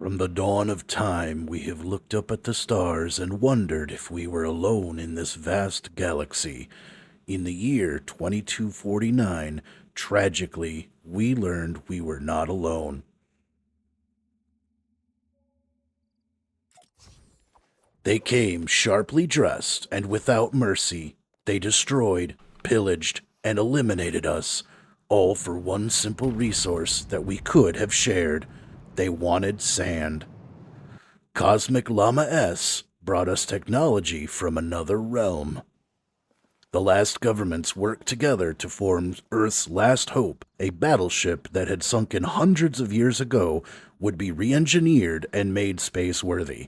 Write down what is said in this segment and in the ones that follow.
From the dawn of time, we have looked up at the stars and wondered if we were alone in this vast galaxy. In the year 2249, tragically, we learned we were not alone. They came sharply dressed and without mercy. They destroyed, pillaged, and eliminated us, all for one simple resource that we could have shared. They wanted sand. Cosmic Llama S brought us technology from another realm. The last governments worked together to form Earth's last hope. A battleship that had sunken hundreds of years ago would be re engineered and made space worthy.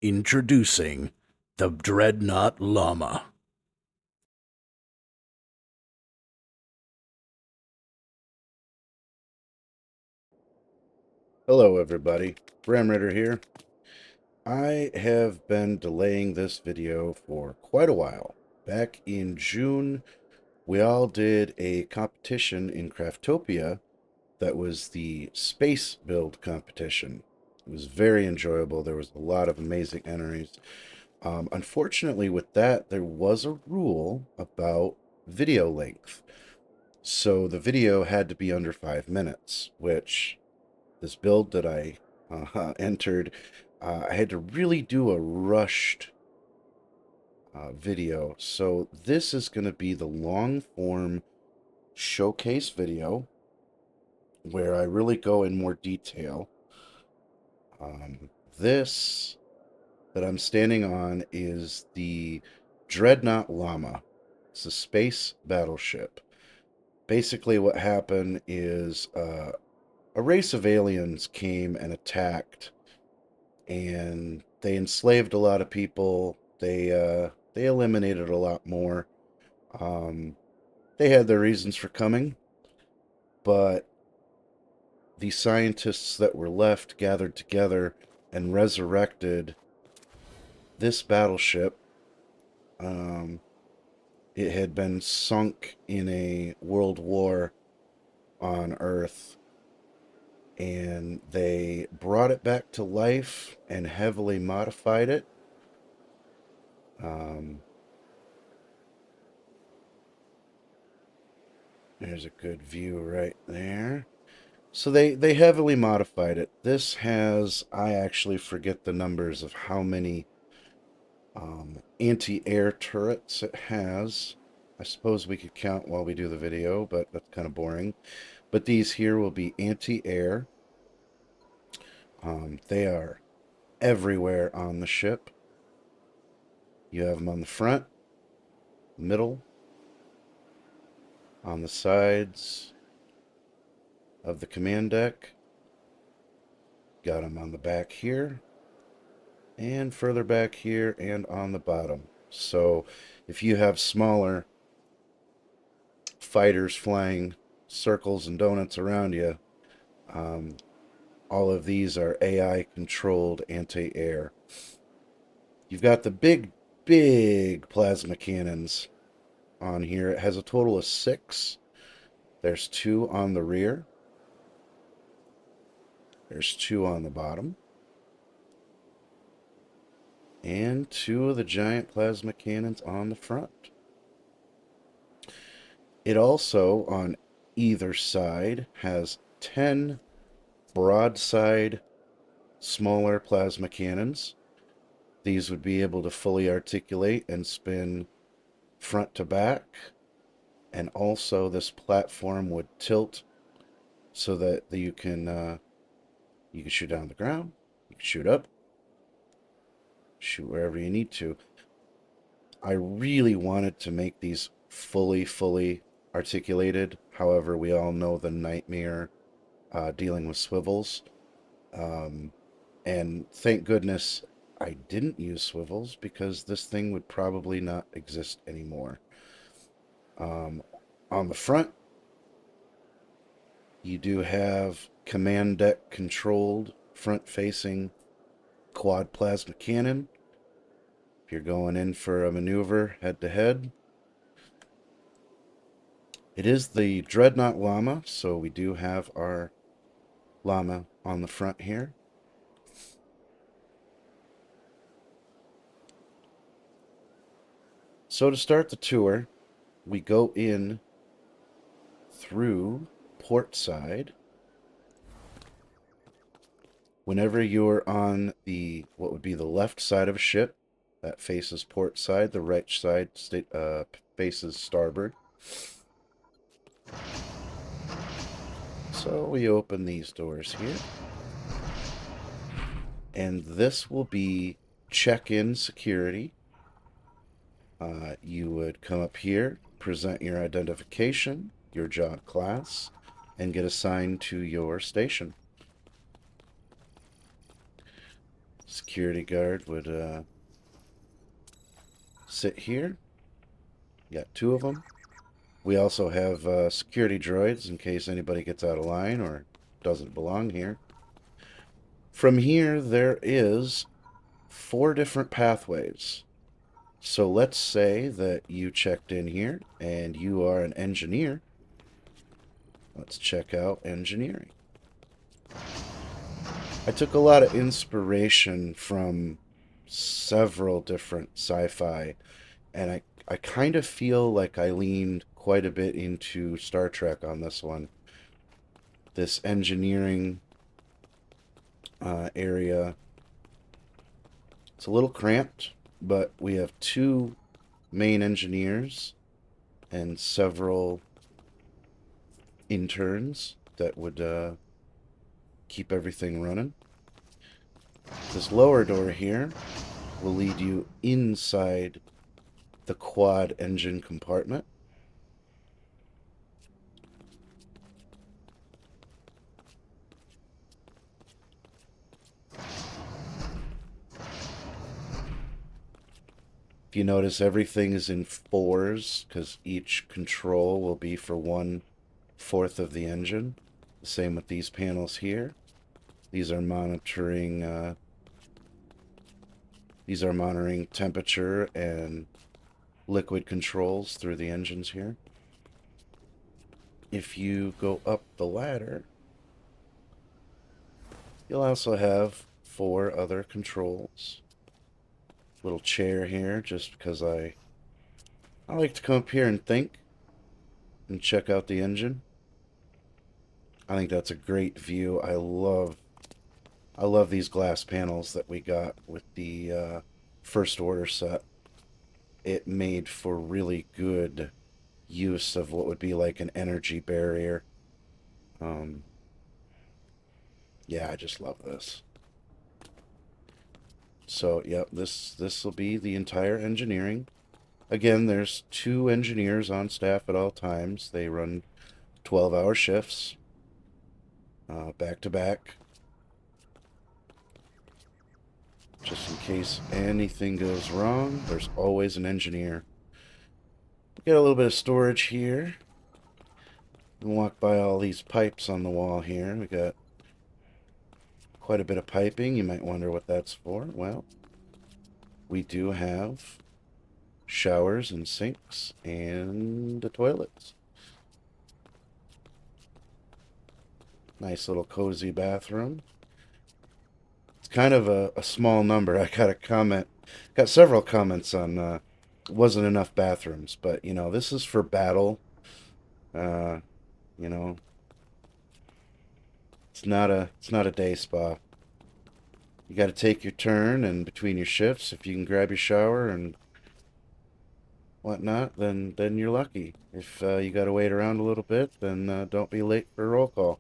Introducing the Dreadnought Llama. Hello, everybody. Bram Ritter here. I have been delaying this video for quite a while. Back in June, we all did a competition in Craftopia that was the space build competition. It was very enjoyable. There was a lot of amazing entries. Unfortunately, with that, there was a rule about video length. So the video had to be under 5 minutes, which this build that I entered, I had to really do a rushed video. So this is going to be the long form showcase video where I really go in more detail. This that I'm standing on is the Dreadnought Llama. It's a space battleship. Basically, what happened is a race of aliens came and attacked, and they enslaved a lot of people. They eliminated a lot more. Um, they had their reasons for coming, but the scientists that were left gathered together and resurrected this battleship. Um, it had been sunk in a world war on Earth, and they brought it back to life and heavily modified it. Um, there's a good view right there. So they heavily modified it. This has, I actually forget the numbers of how many anti-air turrets it has. I suppose we could count while we do the video, but that's kind of boring. But these here will be anti-air. They are everywhere on the ship. You have them on the front, middle, on the sides of the command deck. Got them on the back here, and further back here, and on the bottom. So if you have smaller fighters flying circles and donuts around you, um, all of these are AI controlled anti-air. You've got the big plasma cannons on here. It has a total of 6. There's 2 on the rear. There's 2 on the bottom. And 2 of the giant plasma cannons on the front. It also, on either side, has 10 broadside smaller plasma cannons. These would be able to fully articulate and spin front to back. And also this platform would tilt so that you can shoot down the ground, you can shoot up, shoot wherever you need to. I really wanted to make these fully articulated. However, we all know the nightmare dealing with swivels. And thank goodness I didn't use swivels, because this thing would probably not exist anymore. On the front, you do have command deck controlled front facing quad plasma cannon. If you're going in for a maneuver head to head, it is the Dreadnought Llama, so we do have our llama on the front here. So to start the tour, we go in through port side. Whenever you're on the what would be the left side of a ship, that faces port side, the right side faces starboard. So we open these doors here. And this will be check-in security. You would come up here, present your identification, your job class, and get assigned to your station. Security guard would sit here. Got two of them. We also have security droids in case anybody gets out of line or doesn't belong here. From here, there is 4 different pathways. So let's say that you checked in here and you are an engineer. Let's check out engineering. I took a lot of inspiration from several different sci-fi, and I kind of feel like I leaned quite a bit into Star Trek on this one. This engineering area, it's a little cramped, but we have 2 main engineers and several interns that would keep everything running. This lower door here will lead you inside the quad engine compartment. If you notice, everything is in 4s because each control will be for 1/4 of the engine. The same with these panels here. These are monitoring temperature and liquid controls through the engines here. If you go up the ladder, you'll also have 4 other controls. Little chair here, just because I like to come up here and think and check out the engine. I think that's a great view. I love these glass panels that we got with the first order set. It made for really good use of what would be like an energy barrier. Yeah, I just love this. So, yep, this will be the entire engineering. Again, there's 2 engineers on staff at all times. They run 12-hour shifts, back to back, just in case anything goes wrong. There's always an engineer. We got a little bit of storage here. We walk by all these pipes on the wall here. We got quite a bit of piping. You might wonder what that's for. Well, we do have showers and sinks and the toilets. Nice little cozy bathroom. It's kind of a small number. I got several comments on wasn't enough bathrooms, but you know, this is for battle. Uh, you know, it's not a day spa. You got to take your turn, and between your shifts, if you can grab your shower and whatnot, then you're lucky. If you got to wait around a little bit, then don't be late for a roll call.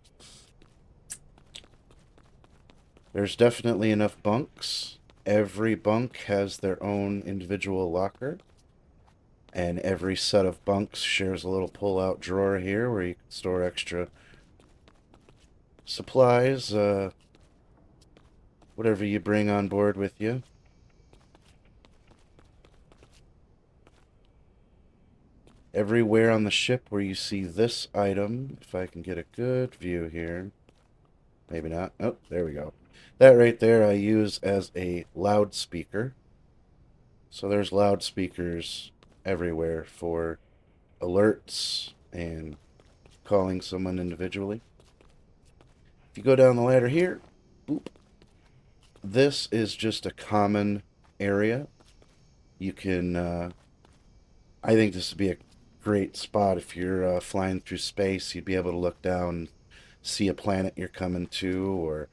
There's definitely enough bunks. Every bunk has their own individual locker, and every set of bunks shares a little pull-out drawer here where you can store extra supplies, whatever you bring on board with you. Everywhere on the ship where you see this item, if I can get a good view here, maybe not. Oh, there we go. That right there I use as a loudspeaker. So there's loudspeakers everywhere for alerts and calling someone individually. If you go down the ladder here, boop, this is just a common area. You can I think this would be a great spot if you're flying through space. You'd be able to look down, see a planet you're coming to, or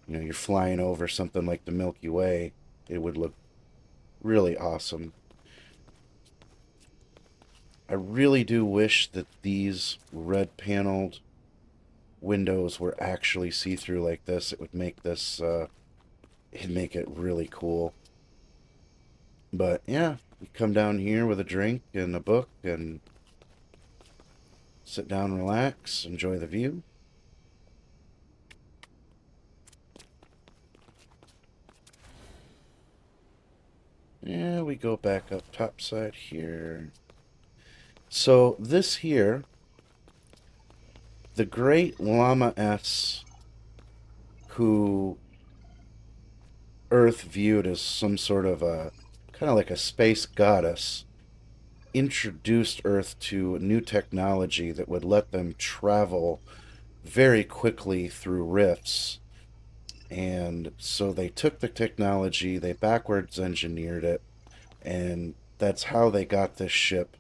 you're flying over something like the Milky Way. It would look really awesome. I really do wish that these red paneled windows were actually see-through like this. It would make this, it'd make it really cool. But yeah, you come down here with a drink and a book and sit down, relax, enjoy the view. Yeah, we go back up topside here. So this here, the great Llama S, who Earth viewed as some sort of a kind of like a space goddess, introduced Earth to new technology that would let them travel very quickly through rifts. And so they took the technology, they backwards engineered it, and that's how they got this ship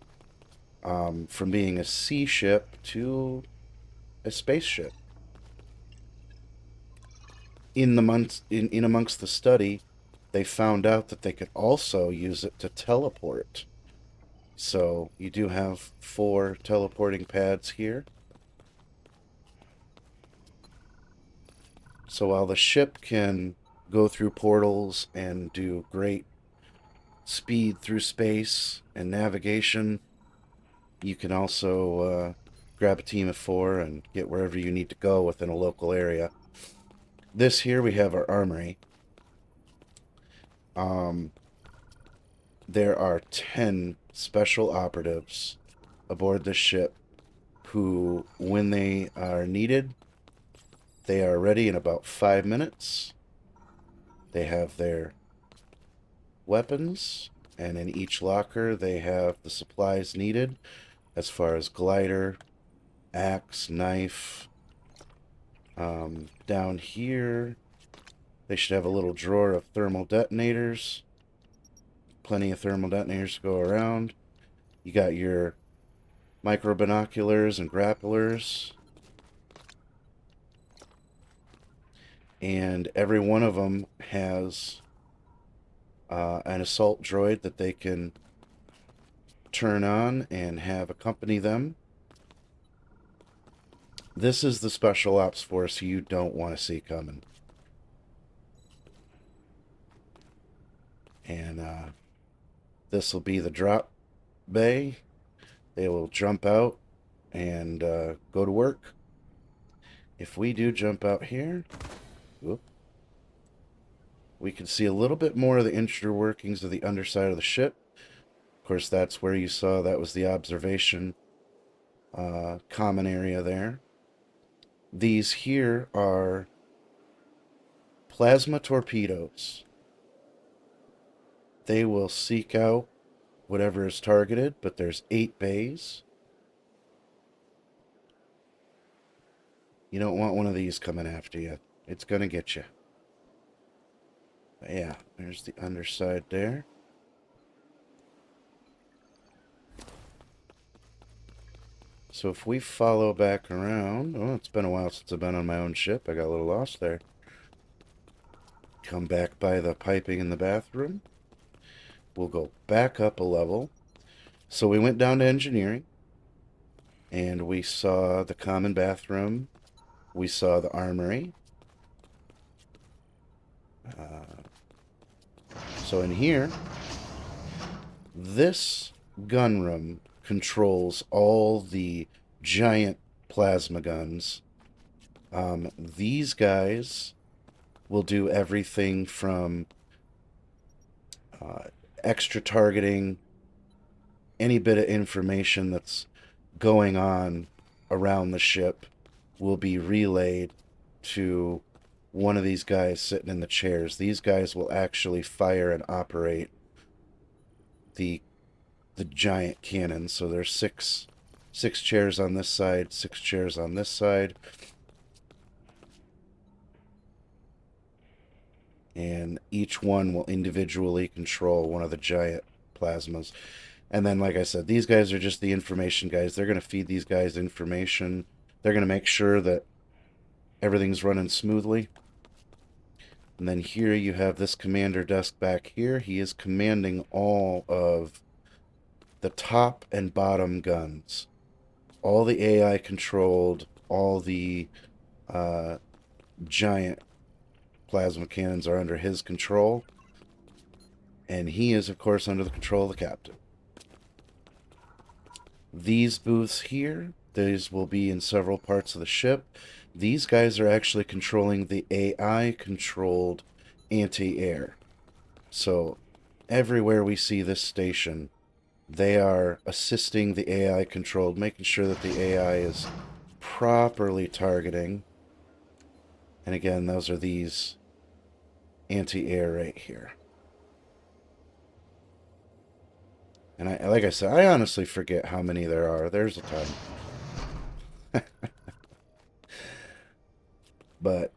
from being a sea ship to a spaceship. In amongst the study, they found out that they could also use it to teleport. So you do have 4 teleporting pads here. So while the ship can go through portals and do great speed through space and navigation, you can also grab a team of 4 and get wherever you need to go within a local area. This here we have our armory. There are 10 special operatives aboard this ship who, when they are needed, they are ready in about 5 minutes. They have their weapons, and in each locker they have the supplies needed as far as glider, axe, knife. Down here, they should have a little drawer of thermal detonators. Plenty of thermal detonators to go around. You got your micro binoculars and grapplers. And every one of them has an assault droid that they can turn on and have accompany them. This is the special ops force you don't want to see coming. And this will be the drop bay. They will jump out and go to work. If we do jump out here, whoop, we can see a little bit more of the interior workings of the underside of the ship. Of course, that's where you saw that was the observation common area there. These here are plasma torpedoes. They will seek out whatever is targeted, but there's 8 bays. You don't want one of these coming after you. It's going to get you. But yeah, there's the underside there. So if we follow back around... Oh, it's been a while since I've been on my own ship. I got a little lost there. Come back by the piping in the bathroom. We'll go back up a level. So we went down to engineering. And we saw the common bathroom. We saw the armory. So in here, this gun room controls all the giant plasma guns. These guys will do everything from extra targeting, any bit of information that's going on around the ship will be relayed to one of these guys sitting in the chairs. These guys will actually fire and operate the giant cannon. So there's six chairs on this side, 6 chairs on this side. And each one will individually control one of the giant plasmas. And then, like I said, these guys are just the information guys. They're going to feed these guys information. They're going to make sure that everything's running smoothly. And then here you have this commander desk back here. He is commanding all of the top and bottom guns. All the AI controlled, all the uh, giant plasma cannons are under his control. And he is, of course, under the control of the captain. These booths here, these will be in several parts of the ship. These guys are actually controlling the AI-controlled anti-air. So everywhere we see this station, they are assisting the AI-controlled, making sure that the AI is properly targeting. And again, those are these anti-air right here. And like I said, I honestly forget how many there are. There's a ton. But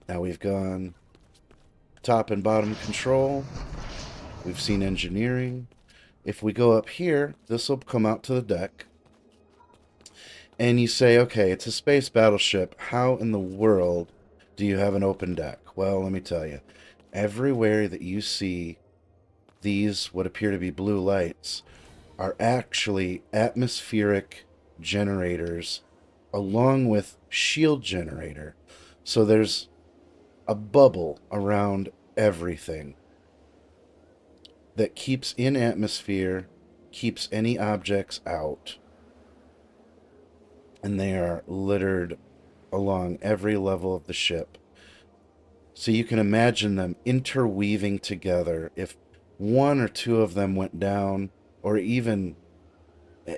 now we've gone top and bottom control. We've seen engineering. If we go up here, this will come out to the deck. And you say, okay, it's a space battleship. How in the world do you have an open deck? Well, let me tell you. Everywhere that you see these, what appear to be blue lights, are actually atmospheric generators along with shield generator. So there's a bubble around everything that keeps in atmosphere, keeps any objects out. And they are littered along every level of the ship. So you can imagine them interweaving together. If one or two of them went down, or even,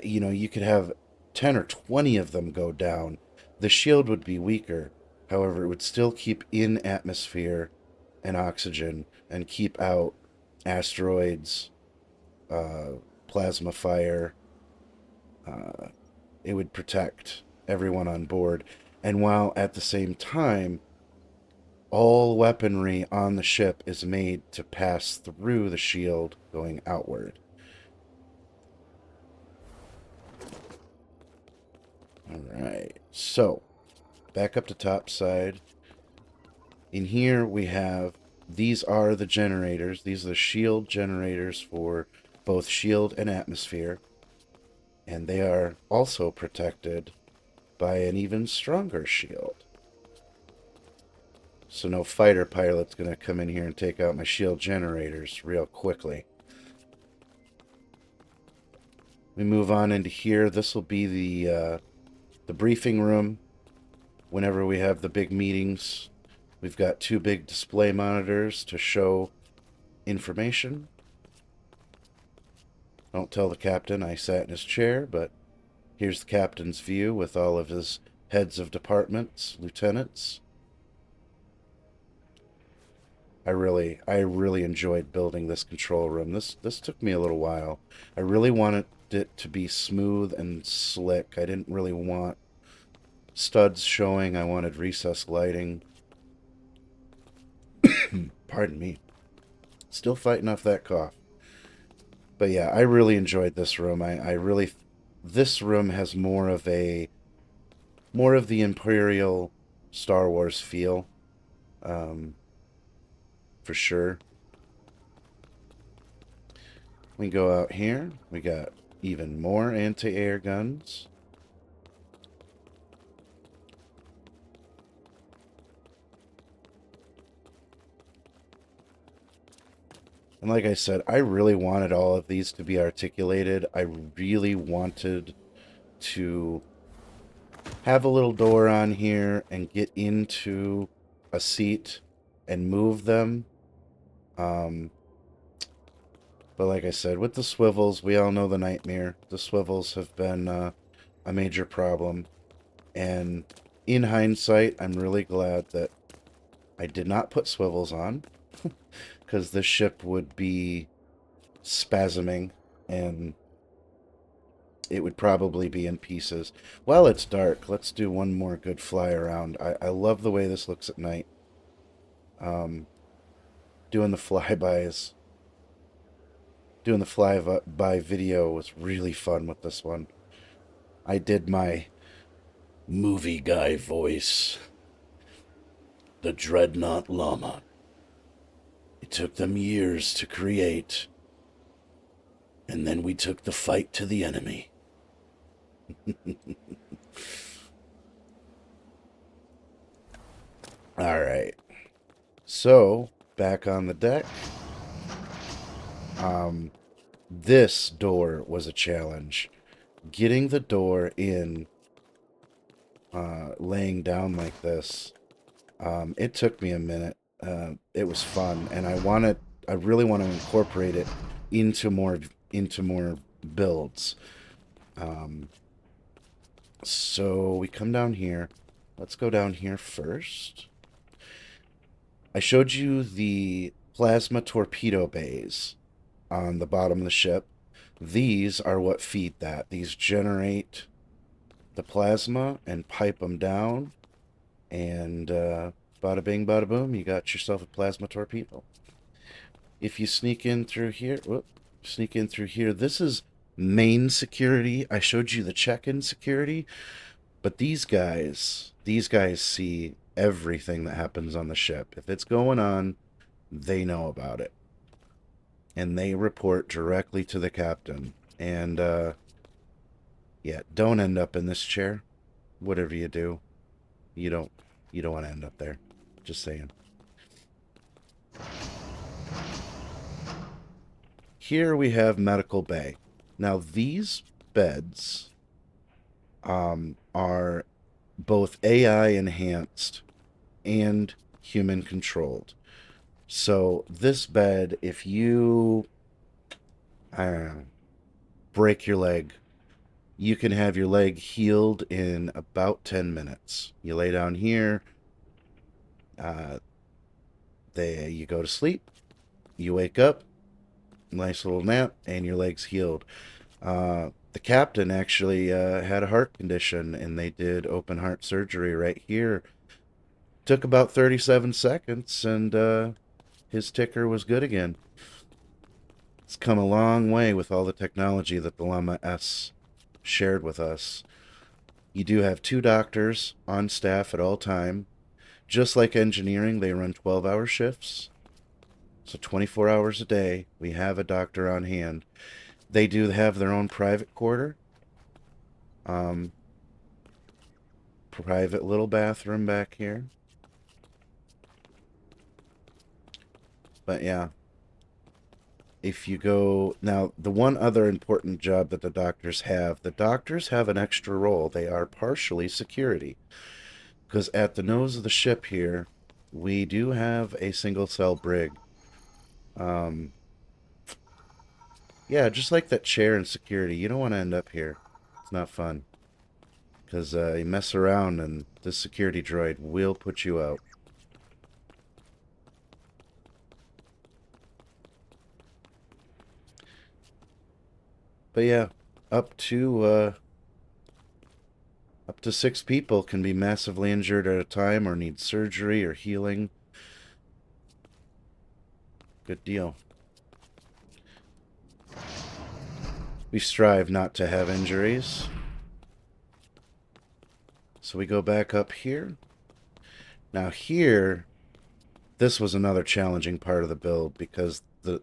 you could have 10 or 20 of them go down, the shield would be weaker. However, it would still keep in atmosphere and oxygen and keep out asteroids, plasma fire. It would protect everyone on board. And while at the same time, all weaponry on the ship is made to pass through the shield going outward. Alright, so back up to top side. In here we have, these are the generators. These are the shield generators for both shield and atmosphere. And they are also protected by an even stronger shield. So no fighter pilot's going to come in here and take out my shield generators real quickly. We move on into here. This will be the briefing room. Whenever we have the big meetings, we've got two big display monitors to show information. Don't tell the captain I sat in his chair, but here's the captain's view with all of his heads of departments, lieutenants. I really enjoyed building this control room. This took me a little while. I really wanted it to be smooth and slick. I didn't really want studs showing. I wanted recessed lighting. Pardon me. Still fighting off that cough. But yeah, I really enjoyed this room. This room has more of the Imperial Star Wars feel. For sure. We go out here. We got even more anti-air guns. And like I said, I really wanted all of these to be articulated. I really wanted to have a little door on here and get into a seat and move them. But like I said, with the swivels, we all know the nightmare. The swivels have been a major problem. And in hindsight, I'm really glad that I did not put swivels on. Because this ship would be spasming and it would probably be in pieces. Well, it's dark. Let's do one more good fly around. I love the way this looks at night. Doing the flybys. Doing the fly-by video was really fun with this one. I did my movie guy voice, the Dreadnought Llama. It took them years to create, and then we took the fight to the enemy. All right. So, back on the deck. This door was a challenge. Getting the door in, laying down like this, it took me a minute. It was fun, and I really want to incorporate it into more builds. So we come down here. Let's go down here first. I showed you the plasma torpedo bays on the bottom of the ship. These are what feed that. These generate the plasma and pipe them down, and bada bing, bada boom, you got yourself a plasma torpedo. If you sneak in through here, this is main security. I showed you the check-in security, but these guys see everything that happens on the ship. If it's going on, they know about it. And they report directly to the captain. And, yeah, don't end up in this chair. Whatever you do, you don't want to end up there. Just saying. Here we have medical bay. Now, these beds are both AI enhanced and human controlled. So this bed, if you break your leg, you can have your leg healed in about 10 minutes. You lay down here, you go to sleep, you wake up, nice little nap, and your leg's healed. The captain actually had a heart condition, and they did open heart surgery right here. Took about 37 seconds, and his ticker was good again. It's come a long way with all the technology that the Llama S shared with us. You do have 2 doctors on staff at all time. Just like engineering, they run 12-hour shifts. So 24 hours a day, we have a doctor on hand. They do have their own private quarter. Private little bathroom back here. But yeah, if you go... Now, the one other important job that the doctors have an extra role. They are partially security. Because at the nose of the ship here, we do have a single-cell brig. Yeah, just like that chair in security, you don't want to end up here. It's not fun. Because you mess around and this security droid will put you out. But yeah, up to 6 people can be massively injured at a time or need surgery or healing. Good deal. We strive not to have injuries. So we go back up here. Now here, this was another challenging part of the build because the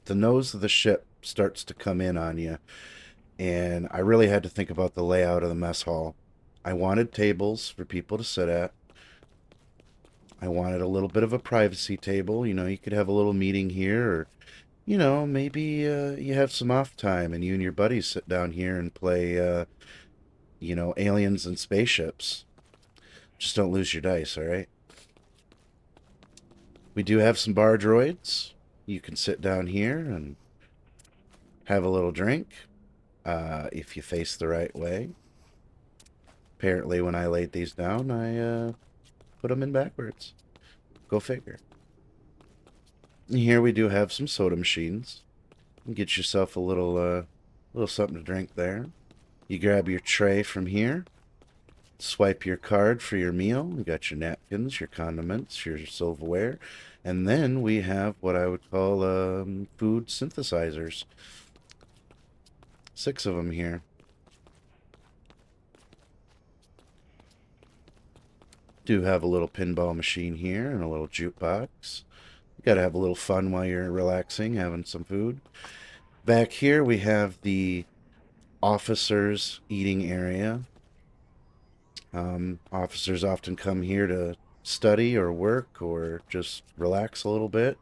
nose of the ship starts to come in on you. And I really had to think about the layout of the mess hall. I wanted tables for people to sit at. I wanted a little bit of a privacy table. You know, you could have a little meeting here, or, you know, maybe you have some off time and you and your buddies sit down here and play, you know, aliens and spaceships. Just don't lose your dice, all right? We do have some bar droids. You can sit down here and have a little drink if you face the right way. Apparently, when I laid these down, I put them in backwards. Go figure. And here we do have some soda machines. You get yourself a little something to drink there. You grab your tray from here. Swipe your card for your meal. You got your napkins, your condiments, your silverware, And then we have what I would call food synthesizers. 6 of them here. Do have a little pinball machine here and a little jukebox. You gotta have a little fun while you're relaxing, having some food. Back here we have the officers' eating area. Officers often come here to study or work or just relax a little bit.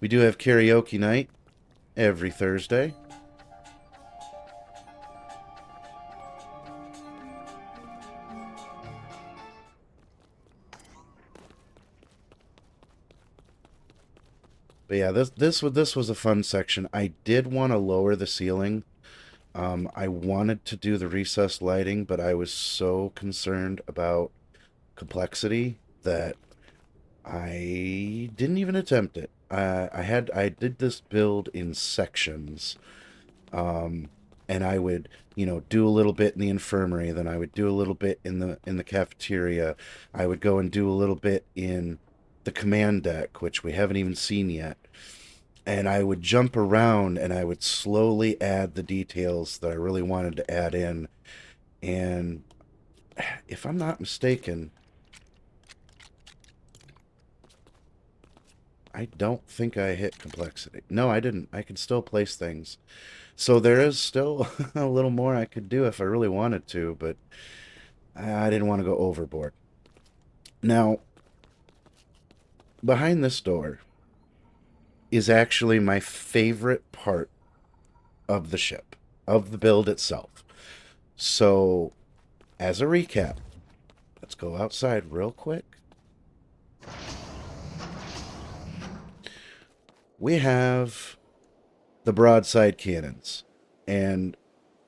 We do have karaoke night every Thursday. But yeah, this was a fun section. I did want to lower the ceiling. I wanted to do the recessed lighting, but I was so concerned about complexity that I didn't even attempt it. I did this build in sections, um, and I would do a little bit in the infirmary, then I would do a little bit in the cafeteria. I would go and do a little bit in the command deck, which we haven't even seen yet. And I would jump around and I would slowly add the details that I really wanted to add in. And if I'm not mistaken, I don't think I hit complexity. No, I didn't. I can still place things. So there is still a little more I could do if I really wanted to, but I didn't want to go overboard. Now, behind this door is actually my favorite part of the ship, of the build itself. So, as a recap, let's go outside real quick. We have the broadside cannons, and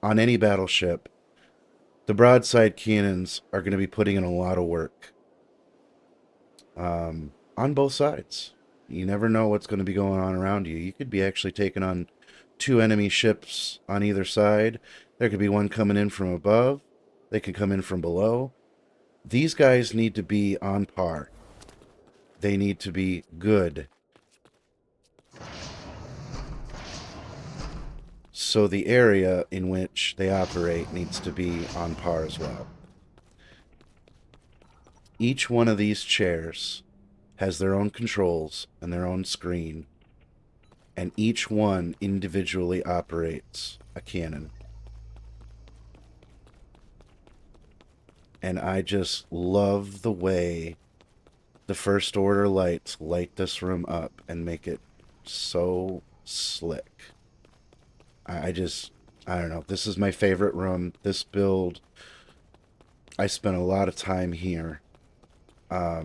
on any battleship, the broadside cannons are going to be putting in a lot of work on both sides. You never know what's going to be going on around you. You could be actually taking on 2 enemy ships on either side. There could be one coming in from above. They can come in from below. These guys need to be on par. They need to be good. So the area in which they operate needs to be on par as well. Each one of these chairs has their own controls and their own screen, and each one individually operates a cannon. And I just love the way the First Order lights light this room up and make it so slick. I don't know. This is my favorite room. This build, I spent a lot of time here. I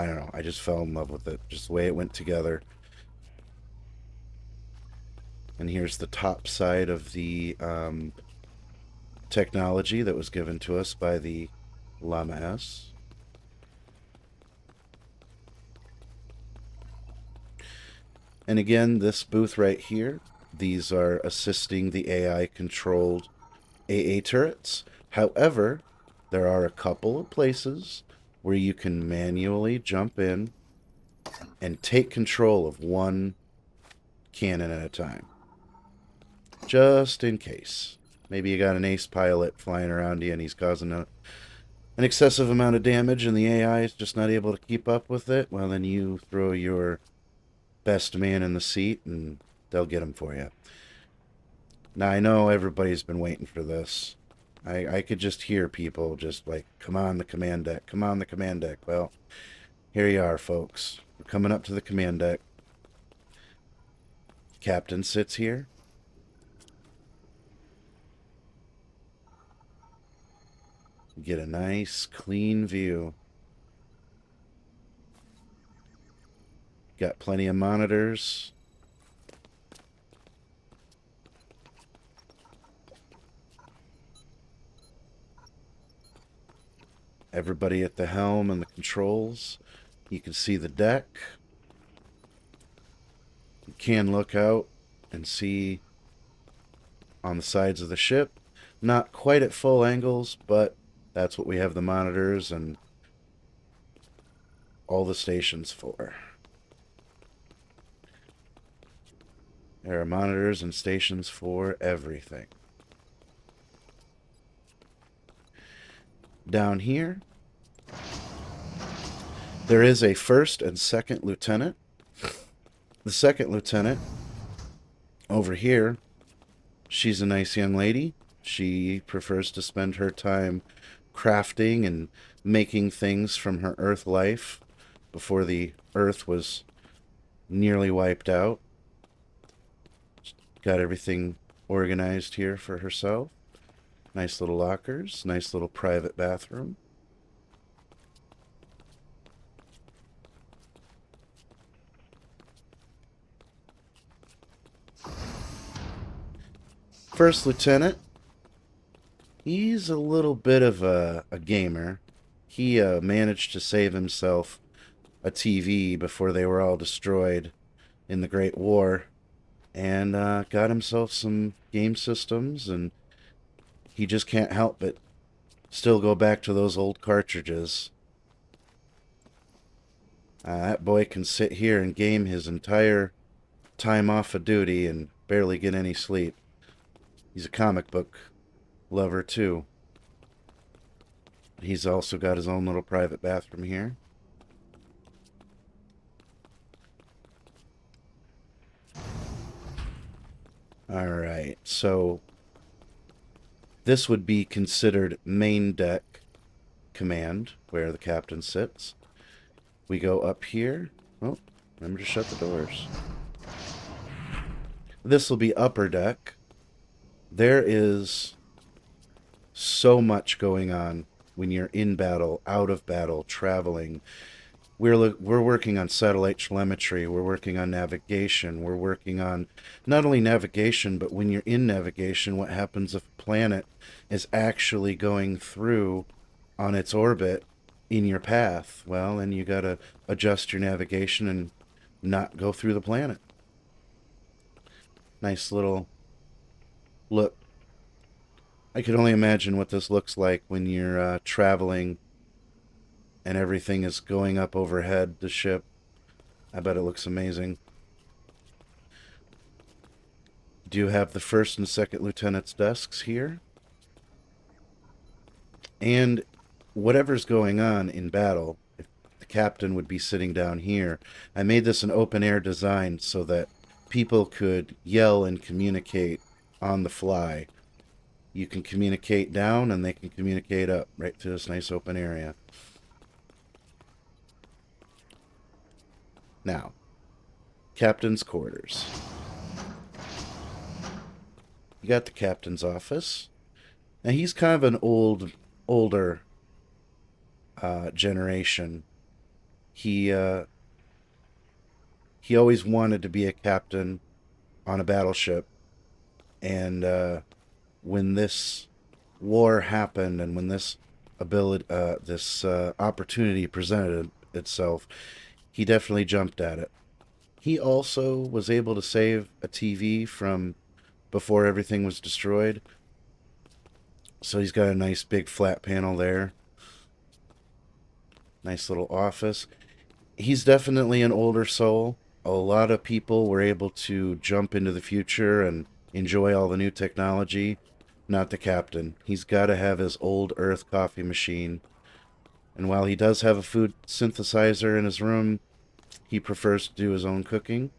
don't know. I just fell in love with it. Just the way it went together. And here's the top side of the technology that was given to us by the Llama S. And again, this booth right here, these are assisting the AI-controlled AA turrets. However, there are a couple of places where you can manually jump in and take control of one cannon at a time. Just in case. Maybe you got an ace pilot flying around you and he's causing an excessive amount of damage and the AI is just not able to keep up with it. Well, then you throw your best man in the seat and they'll get him for you. Now, I know everybody's been waiting for this. I could just hear people just like, come on the command deck, come on the command deck. Well, here you are, folks. We're coming up to the command deck. Captain sits here. Get a nice, clean view. Got plenty of monitors. Everybody at the helm and the controls. You can see the deck. You can look out and see on the sides of the ship. Not quite at full angles, but that's what we have the monitors and all the stations for. There are monitors and stations for everything. Down here, there is a first and second lieutenant. The second lieutenant over here, she's a nice young lady. She prefers to spend her time crafting and making things from her Earth life before the Earth was nearly wiped out. Got everything organized here for herself. Nice little lockers, nice little private bathroom. First lieutenant, he's a little bit of a gamer. He managed to save himself a TV before they were all destroyed in the Great War, and got himself some game systems, and he just can't help but still go back to those old cartridges. That boy can sit here and game his entire time off of duty and barely get any sleep. He's a comic book lover, too. He's also got his own little private bathroom here. Alright, so this would be considered main deck command, where the captain sits. We go up here. Oh, remember to shut the doors. This will be upper deck. There is so much going on when you're in battle, out of battle, traveling. We're working on satellite telemetry. We're working on navigation. We're working on not only navigation, but when you're in navigation, what happens if a planet is actually going through on its orbit in your path? Well, then you got to adjust your navigation and not go through the planet. Nice little look. I could only imagine what this looks like when you're traveling and everything is going up overhead the ship. I bet it looks amazing. Do you have the first and second lieutenant's desks here? And whatever's going on in battle, if the captain would be sitting down here. I made this an open air design so that people could yell and communicate on the fly. You can communicate down and they can communicate up right to this nice open area. Now, captain's quarters. You got the captain's office. Now he's kind of an older generation. He always wanted to be a captain on a battleship, and when this war happened, and when this opportunity presented itself, he definitely jumped at it. He also was able to save a TV from before everything was destroyed. So he's got a nice big flat panel there. Nice little office. He's definitely an older soul. A lot of people were able to jump into the future and enjoy all the new technology. Not the captain. He's got to have his old earth coffee machine. And while he does have a food synthesizer in his room, he prefers to do his own cooking.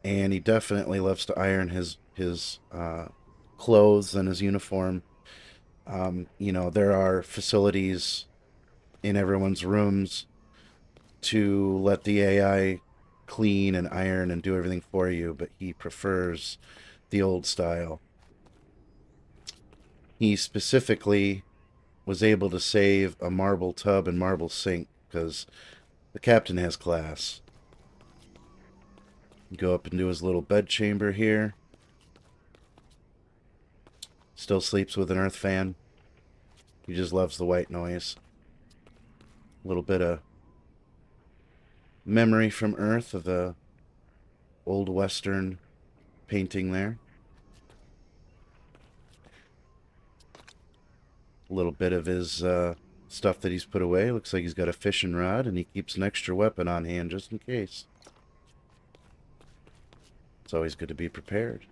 And he definitely loves to iron his clothes and his uniform. There are facilities in everyone's rooms to let the AI clean and iron and do everything for you, but he prefers the old style. He specifically was able to save a marble tub and marble sink because the captain has class. Go up into his little bed chamber here. Still sleeps with an earth fan. He just loves the white noise. A little bit of memory from Earth of the old Western painting there. A little bit of his stuff that he's put away. Looks like he's got a fishing rod, and he keeps an extra weapon on hand just in case. It's always good to be prepared.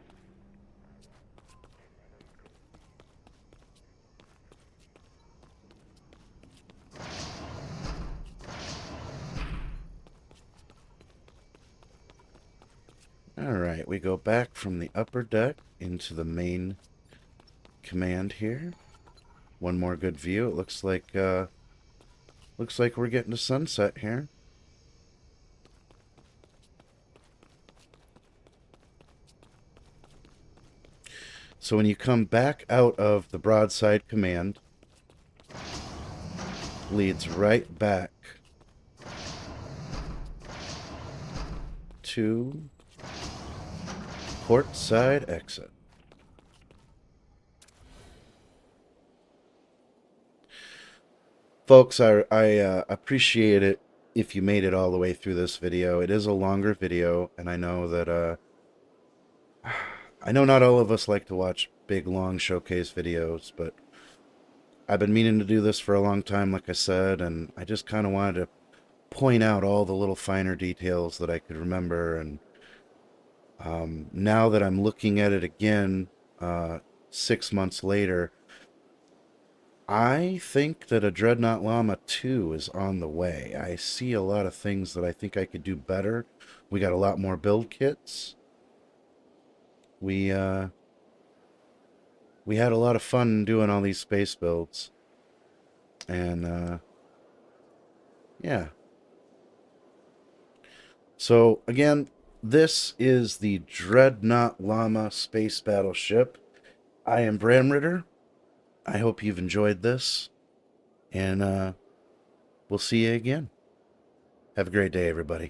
Alright, we go back from the upper deck into the main command here. One more good view. It looks like we're getting to sunset here. So when you come back out of the broadside command, leads right back to port side exit. Folks, I appreciate it if you made it all the way through this video. It is a longer video, and I know that I know not all of us like to watch big, long showcase videos, but I've been meaning to do this for a long time, like I said, and I just kind of wanted to point out all the little finer details that I could remember. And now that I'm looking at it again 6 months later, I think that a Dreadnought Llama 2 is on the way. I see a lot of things that I think I could do better. We got a lot more build kits. We had a lot of fun doing all these space builds. And yeah. So again, this is the Dreadnought Llama space battleship. I am Bram Ritter. I hope you've enjoyed this, and we'll see you again. Have a great day, everybody.